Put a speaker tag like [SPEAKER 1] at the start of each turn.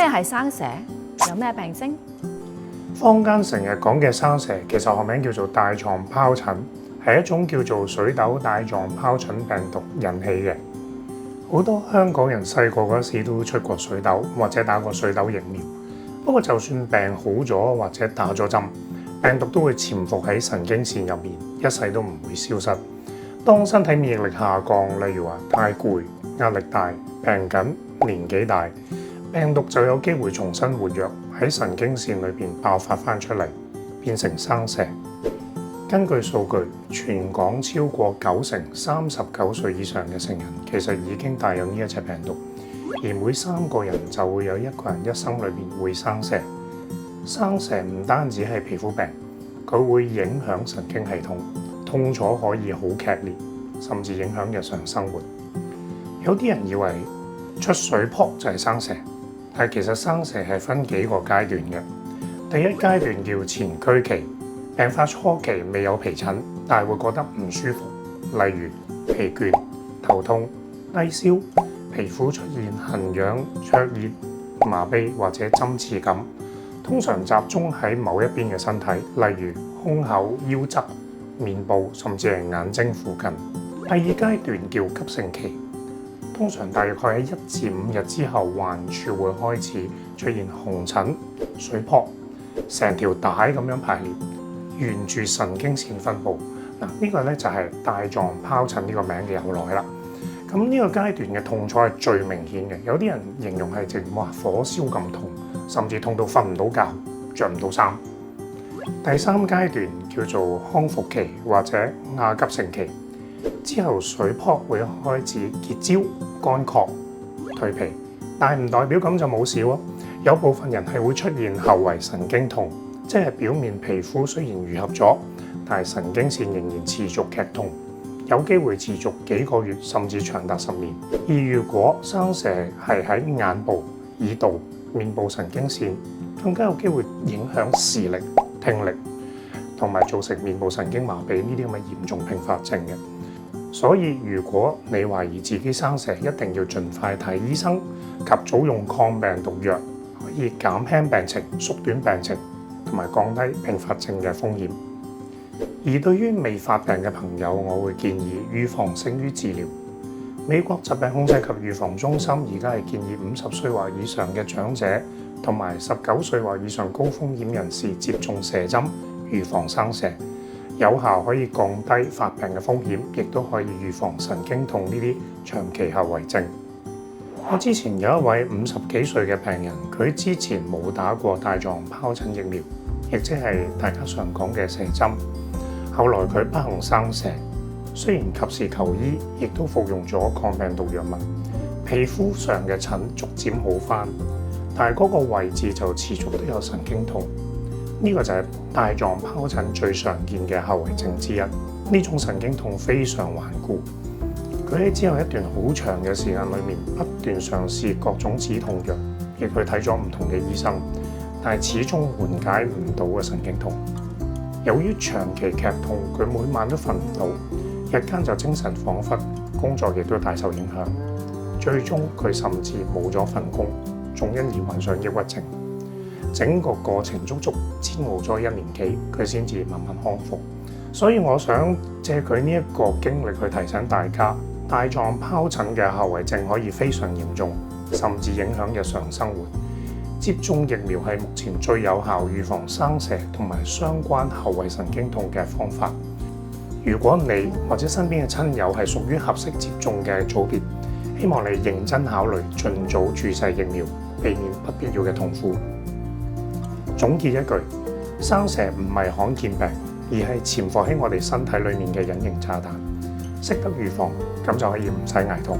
[SPEAKER 1] 咩係生蛇？有咩病徵？
[SPEAKER 2] 坊間成日講嘅生蛇，其實學名叫做帶狀疱疹，係一種叫做水痘帶狀疱疹病毒引起嘅。好多香港人細個嗰時都出過水痘，或者打過水痘疫苗。不過就算病好咗或者打咗針，病毒都會潛伏喺神經線入面，一世都唔會消失。當身體免疫力下降，例如話太攰、壓力大、病緊、年紀大，病毒就有機會重新活躍喺神經線裏邊爆發翻出嚟，變成生蛇。根據數據，全港超過90%、39歲以上嘅成人其實已經帶有呢一隻病毒，而每3個人就會有1個人一生裏邊會生蛇。生蛇唔單止係皮膚病，佢會影響神經系統，痛楚可以好劇烈，甚至影響日常生活。有啲人以為出水泡就係生蛇，但其實生蛇係分幾個階段嘅。第一階段叫前驅期，病發初期未有皮疹，但係會覺得唔舒服，例如疲倦、頭痛、低燒、皮膚出現痕癢、灼熱、麻痹或者針刺感，通常集中喺某一邊嘅身體，例如胸口、腰側、面部，甚至係眼睛附近。第二階段叫急性期，通常大概喺1至5日之後，患處會開始出現紅疹、水泡，成條帶咁樣排列，沿住神經線分佈。呢個咧就係帶狀疱疹呢個名嘅由來啦。咁呢個階段嘅痛楚係最明顯嘅，有啲人形容係直哇火燒咁痛，甚至痛到瞓唔到覺、着唔到衫。第三階段叫做康復期或者亞急性期，之後水泡會開始結焦、乾涸、退皮，但係唔代表咁就冇事喎。有部分人係會出現後遺神經痛，即係表面皮膚雖然愈合咗，但係神經線仍然持續劇痛，有機會持續幾個月，甚至長達10年。而如果生蛇係喺眼部、耳道、面部神經線，更加有機會影響視力、聽力，同埋造成面部神經麻痹呢啲咁嘅嚴重併發症嘅。所以如果你懷疑自己生蛇，一定要盡快睇醫生，及早用抗病毒藥，可以減輕病情、縮短病情，同埋降低併發症嘅風險。而對於未發病嘅朋友，我會建議預防勝於治療。美國疾病控制及預防中心而家係建議50歲或以上嘅長者同埋19歲或以上高風險人士接種蛇針，預防生蛇，有效可以降低發病嘅風險，亦都可以預防神經痛呢啲長期後遺症。我之前有一位50幾歲嘅病人，佢之前冇打過帶狀疱疹疫苗，亦即係大家常講嘅蛇針。後來佢不幸生蛇，雖然及時求醫，亦都服用咗抗病毒藥物，皮膚上嘅疹逐漸好返，但係嗰個位置就持續都有神經痛。呢個就係帶狀疱疹最常見嘅後遺症之一。呢種神經痛非常頑固，佢喺之後一段好長嘅時間裏面不斷嘗試各種止痛藥，亦去睇咗唔同嘅醫生，但係始終緩解唔到嘅神經痛。由於長期劇痛，佢每晚都瞓唔到，日間就精神恍惚，工作亦都大受影響。最終佢甚至冇咗份工，仲因而患上抑鬱症。整個過程足足煎熬咗1年幾，佢先至慢慢康復。所以我想借佢呢一個經歷去提醒大家，帶狀疱疹嘅後遺症可以非常嚴重，甚至影響日常生活。接種疫苗係目前最有效預防生蛇同埋相關後遺神經痛嘅方法。如果你或者身邊嘅親友係屬於合適接種嘅組別，希望你認真考慮盡早注射疫苗，避免不必要嘅痛苦。總結一句，生蛇唔係罕見病，而係潛伏喺我哋身體裡面嘅隱形炸彈。識得預防，咁就可以唔使捱痛。